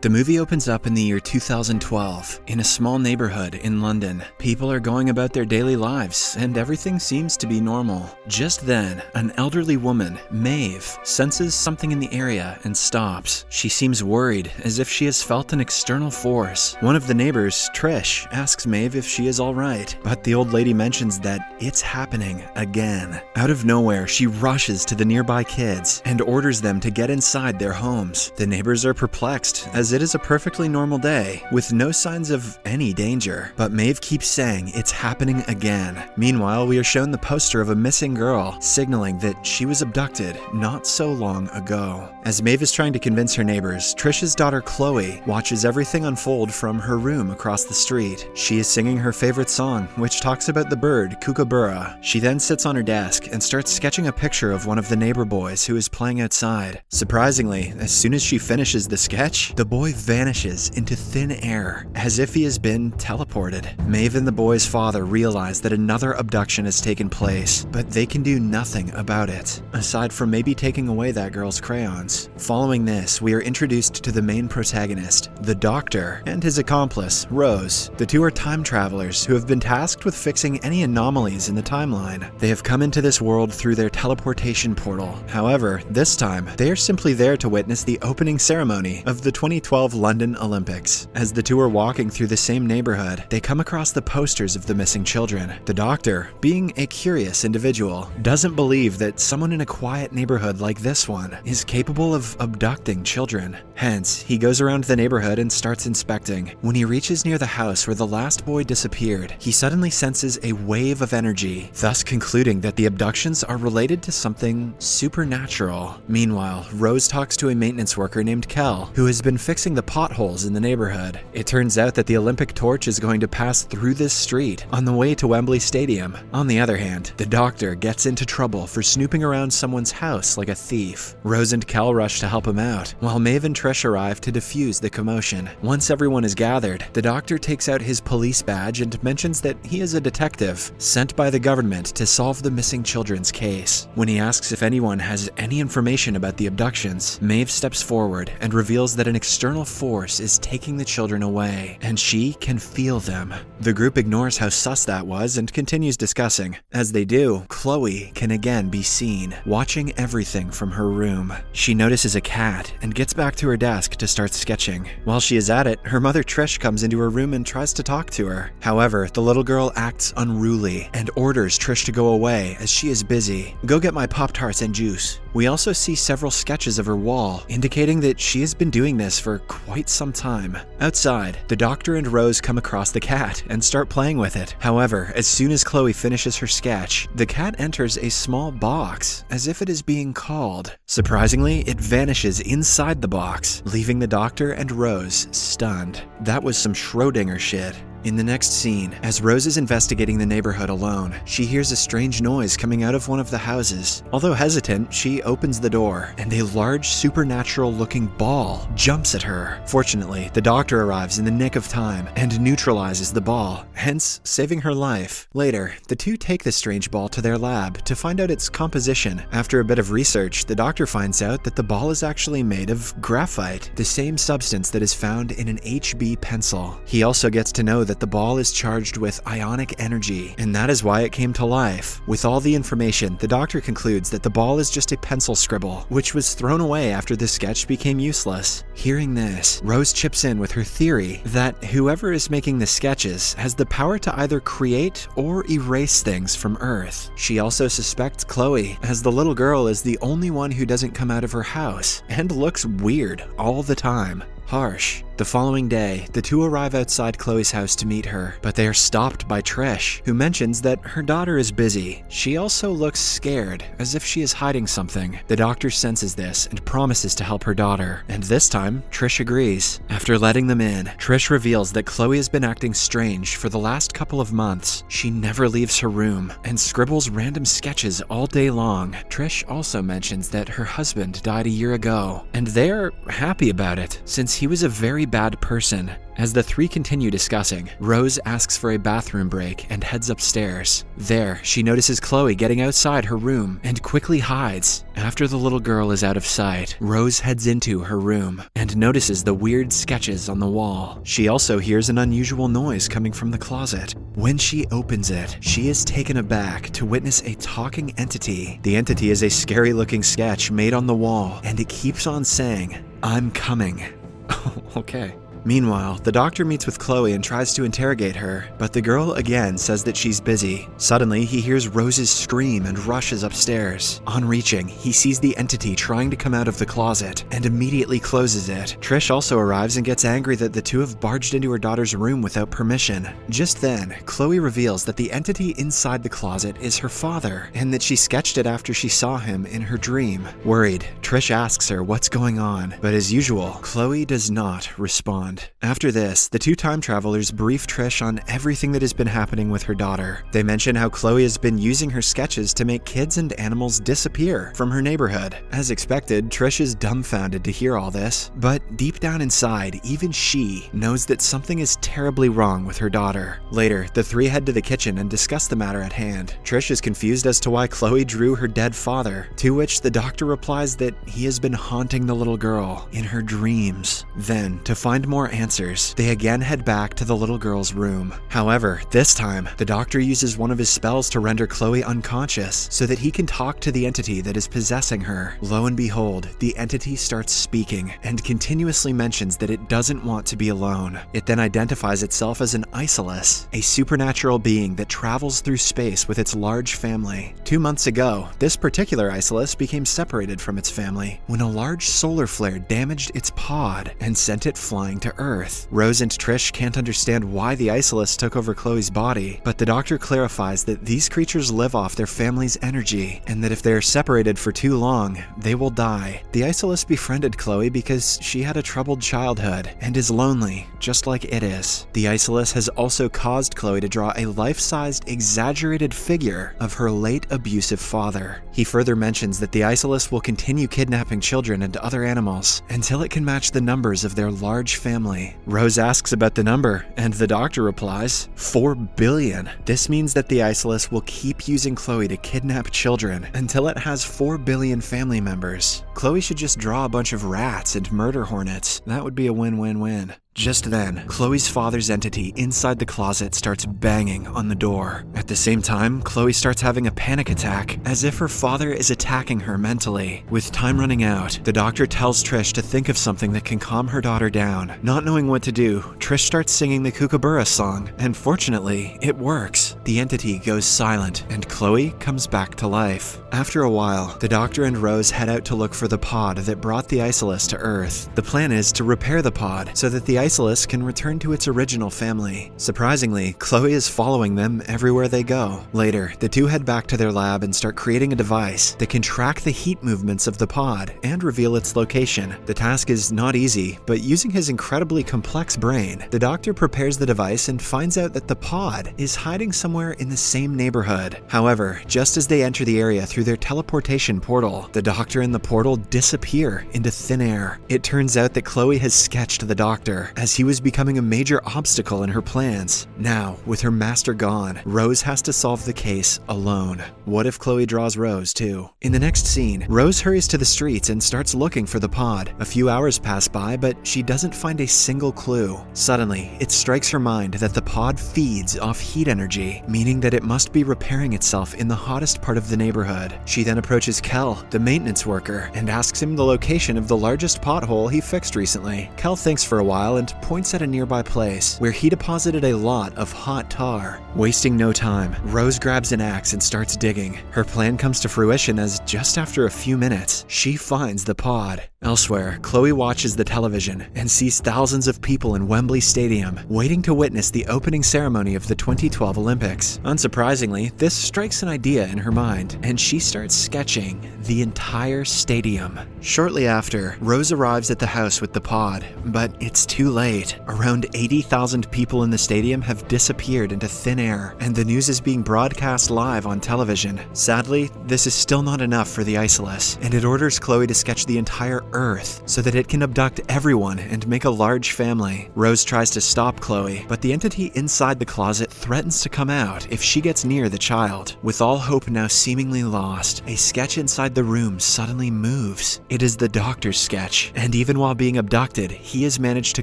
The movie opens up in the year 2012 in a small neighborhood in London. People are going about their daily lives and everything seems to be normal. Just then, an elderly woman, Maeve, senses something in the area and stops. She seems worried, as if she has felt an external force. One of the neighbors, Trish, asks Maeve if she is alright, but the old lady mentions that it's happening again. Out of nowhere, she rushes to the nearby kids and orders them to get inside their homes. The neighbors are perplexed, as it is a perfectly normal day, with no signs of any danger. But Maeve keeps saying it's happening again. Meanwhile, we are shown the poster of a missing girl, signaling that she was abducted not so long ago. As Maeve is trying to convince her neighbors, Trish's daughter Chloe watches everything unfold from her room across the street. She is singing her favorite song, which talks about the bird Kookaburra. She then sits on her desk and starts sketching a picture of one of the neighbor boys who is playing outside. Surprisingly, as soon as she finishes the sketch, the boy vanishes into thin air, as if he has been teleported. Maeve and the boy's father realize that another abduction has taken place, but they can do nothing about it, aside from maybe taking away that girl's crayons. Following this, we are introduced to the main protagonist, the Doctor, and his accomplice, Rose. The two are time travelers who have been tasked with fixing any anomalies in the timeline. They have come into this world through their teleportation portal. However, this time, they are simply there to witness the opening ceremony of the 2012 London Olympics. As the two are walking through the same neighborhood, they come across the posters of the missing children. The Doctor, being a curious individual, doesn't believe that someone in a quiet neighborhood like this one is capable of abducting children. Hence, he goes around the neighborhood and starts inspecting. When he reaches near the house where the last boy disappeared, he suddenly senses a wave of energy, thus concluding that the abductions are related to something supernatural. Meanwhile, Rose talks to a maintenance worker named Kel, who has been fixing the potholes in the neighborhood. It turns out that the Olympic torch is going to pass through this street on the way to Wembley Stadium. On the other hand, the Doctor gets into trouble for snooping around someone's house like a thief. Rose and Kel rush to help him out, while Maeve and Trish arrive to defuse the commotion. Once everyone is gathered, the Doctor takes out his police badge and mentions that he is a detective sent by the government to solve the missing children's case. When he asks if anyone has any information about the abductions, Maeve steps forward and reveals that an external force is taking the children away, and she can feel them. The group ignores how sus that was and continues discussing. As they do, Chloe can again be seen, watching everything from her room. She notices a cat and gets back to her desk to start sketching. While she is at it, her mother Trish comes into her room and tries to talk to her. However, the little girl acts unruly and orders Trish to go away as she is busy. "Go get my Pop-Tarts and juice." We also see several sketches of her wall, indicating that she has been doing this for quite some time. Outside, the Doctor and Rose come across the cat and start playing with it. However, as soon as Chloe finishes her sketch, the cat enters a small box, as if it is being called. Surprisingly, it vanishes inside the box, leaving the Doctor and Rose stunned. That was some Schrödinger shit. In the next scene, as Rose is investigating the neighborhood alone, she hears a strange noise coming out of one of the houses. Although hesitant, she opens the door, and a large supernatural-looking ball jumps at her. Fortunately, the Doctor arrives in the nick of time and neutralizes the ball, hence saving her life. Later, the two take the strange ball to their lab to find out its composition. After a bit of research, the Doctor finds out that the ball is actually made of graphite, the same substance that is found in an HB pencil. He also gets to know that the ball is charged with ionic energy, and that is why it came to life. With all the information, the Doctor concludes that the ball is just a pencil scribble, which was thrown away after the sketch became useless. Hearing this, Rose chips in with her theory that whoever is making the sketches has the power to either create or erase things from Earth. She also suspects Chloe, as the little girl is the only one who doesn't come out of her house, and looks weird all the time. Harsh. The following day, the two arrive outside Chloe's house to meet her, but they are stopped by Trish, who mentions that her daughter is busy. She also looks scared, as if she is hiding something. The Doctor senses this and promises to help her daughter, and this time, Trish agrees. After letting them in, Trish reveals that Chloe has been acting strange for the last couple of months. She never leaves her room, and scribbles random sketches all day long. Trish also mentions that her husband died a year ago, and they're happy about it, since he was a very bad person. As the three continue discussing, Rose asks for a bathroom break and heads upstairs. There, she notices Chloe getting outside her room and quickly hides. After the little girl is out of sight, Rose heads into her room and notices the weird sketches on the wall. She also hears an unusual noise coming from the closet. When she opens it, she is taken aback to witness a talking entity. The entity is a scary-looking sketch made on the wall, and it keeps on saying, "I'm coming." Oh, okay. Meanwhile, the doctor meets with Chloe and tries to interrogate her, but the girl again says that she's busy. Suddenly, he hears Rose's scream and rushes upstairs. On reaching, he sees the entity trying to come out of the closet and immediately closes it. Trish also arrives and gets angry that the two have barged into her daughter's room without permission. Just then, Chloe reveals that the entity inside the closet is her father, and that she sketched it after she saw him in her dream. Worried, Trish asks her what's going on, but as usual, Chloe does not respond. After this, the two time travelers brief Trish on everything that has been happening with her daughter. They mention how Chloe has been using her sketches to make kids and animals disappear from her neighborhood. As expected, Trish is dumbfounded to hear all this, but deep down inside, even she knows that something is terribly wrong with her daughter. Later, the three head to the kitchen and discuss the matter at hand. Trish is confused as to why Chloe drew her dead father, to which the doctor replies that he has been haunting the little girl in her dreams. Then, to find more answers, they again head back to the little girl's room. However, this time, the doctor uses one of his spells to render Chloe unconscious so that he can talk to the entity that is possessing her. Lo and behold, the entity starts speaking and continuously mentions that it doesn't want to be alone. It then identifies itself as an Isolus, a supernatural being that travels through space with its large family. 2 months ago, this particular Isolus became separated from its family when a large solar flare damaged its pod and sent it flying to Earth. Rose and Trish can't understand why the Isolus took over Chloe's body, but the doctor clarifies that these creatures live off their family's energy, and that if they are separated for too long, they will die. The Isolus befriended Chloe because she had a troubled childhood and is lonely, just like it is. The Isolus has also caused Chloe to draw a life-sized, exaggerated figure of her late abusive father. He further mentions that the Isolus will continue kidnapping children and other animals until it can match the numbers of their large family. Rose asks about the number, and the doctor replies, 4 billion. This means that the Isolus will keep using Chloe to kidnap children until it has 4 billion family members. Chloe should just draw a bunch of rats and murder hornets. That would be a win-win-win. Just then, Chloe's father's entity inside the closet starts banging on the door. At the same time, Chloe starts having a panic attack, as if her father is attacking her mentally. With time running out, the doctor tells Trish to think of something that can calm her daughter down. Not knowing what to do, Trish starts singing the Kookaburra song, and fortunately, it works. The entity goes silent, and Chloe comes back to life. After a while, the doctor and Rose head out to look for the pod that brought the Isolus to Earth. The plan is to repair the pod so that the Isolus can return to its original family. Surprisingly, Chloe is following them everywhere they go. Later, the two head back to their lab and start creating a device that can track the heat movements of the pod and reveal its location. The task is not easy, but using his incredibly complex brain, the doctor prepares the device and finds out that the pod is hiding somewhere in the same neighborhood. However, just as they enter the area through their teleportation portal, the doctor and the portal disappear into thin air. It turns out that Chloe has sketched the doctor, as he was becoming a major obstacle in her plans. Now, with her master gone, Rose has to solve the case alone. What if Chloe draws Rose too? In the next scene, Rose hurries to the streets and starts looking for the pod. A few hours pass by, but she doesn't find a single clue. Suddenly, it strikes her mind that the pod feeds off heat energy, meaning that it must be repairing itself in the hottest part of the neighborhood. She then approaches Kel, the maintenance worker, and asks him the location of the largest pothole he fixed recently. Kel thinks for a while and points at a nearby place where he deposited a lot of hot tar. Wasting no time, Rose grabs an axe and starts digging. Her plan comes to fruition as just after a few minutes, she finds the pod. Elsewhere, Chloe watches the television and sees thousands of people in Wembley Stadium waiting to witness the opening ceremony of the 2012 Olympics. Unsurprisingly, this strikes an idea in her mind, and she starts sketching the entire stadium. Shortly after, Rose arrives at the house with the pod, but it's too late. Around 80,000 people in the stadium have disappeared into thin air, and the news is being broadcast live on television. Sadly, this is still not enough for the Isolus, and it orders Chloe to sketch the entire Earth so that it can abduct everyone and make a large family. Rose tries to stop Chloe, but the entity inside the closet threatens to come out if she gets near the child. With all hope now seemingly lost, a sketch inside the room suddenly moves. It is the doctor's sketch, and even while being abducted, he has managed to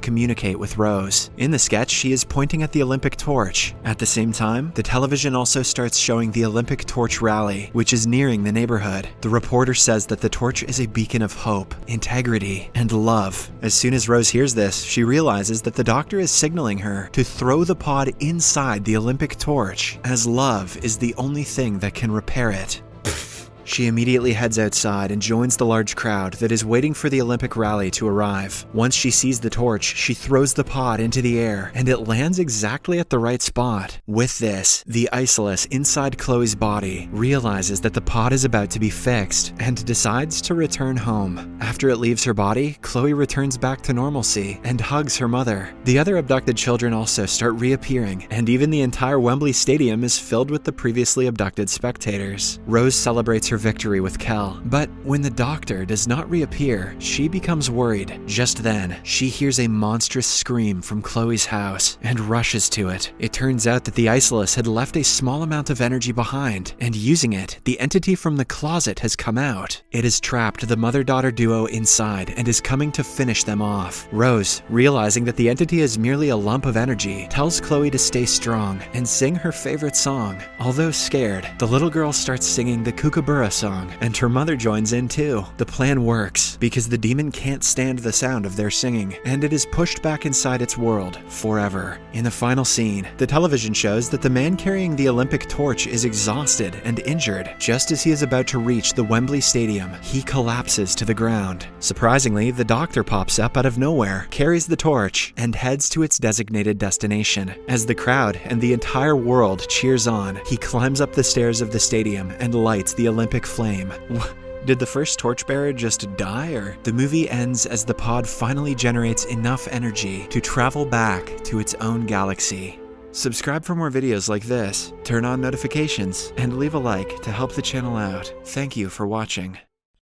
communicate with Rose. In the sketch, she is pointing at the Olympic torch. At the same time, the television also starts showing the Olympic torch rally, which is nearing the neighborhood. The reporter says that the torch is a beacon of hope, integrity, and love. As soon as Rose hears this, she realizes that the doctor is signaling her to throw the pod inside the Olympic torch, as love is the only thing that can repair it. She immediately heads outside and joins the large crowd that is waiting for the Olympic rally to arrive. Once she sees the torch, she throws the pod into the air, and it lands exactly at the right spot. With this, the Isolus inside Chloe's body realizes that the pod is about to be fixed and decides to return home. After it leaves her body, Chloe returns back to normalcy and hugs her mother. The other abducted children also start reappearing, and even the entire Wembley Stadium is filled with the previously abducted spectators. Rose celebrates her victory with Kel, but when the doctor does not reappear, she becomes worried. Just then, she hears a monstrous scream from Chloe's house and rushes to it. It turns out that the Isolus had left a small amount of energy behind, and using it, the entity from the closet has come out. It has trapped the mother-daughter duo inside and is coming to finish them off. Rose, realizing that the entity is merely a lump of energy, tells Chloe to stay strong and sing her favorite song. Although scared, the little girl starts singing the Kookaburra song, and her mother joins in too. The plan works because the demon can't stand the sound of their singing, and it is pushed back inside its world forever. In the final scene, the television shows that the man carrying the Olympic torch is exhausted and injured. Just as he is about to reach the Wembley Stadium, he collapses to the ground. Surprisingly, the doctor pops up out of nowhere, carries the torch, and heads to its designated destination. As the crowd and the entire world cheers on, he climbs up the stairs of the stadium and lights the Olympic flame. Did the first torchbearer just die, or? The movie ends as the pod finally generates enough energy to travel back to its own galaxy. Subscribe for more videos like this, turn on notifications, and leave a like to help the channel out. Thank you for watching.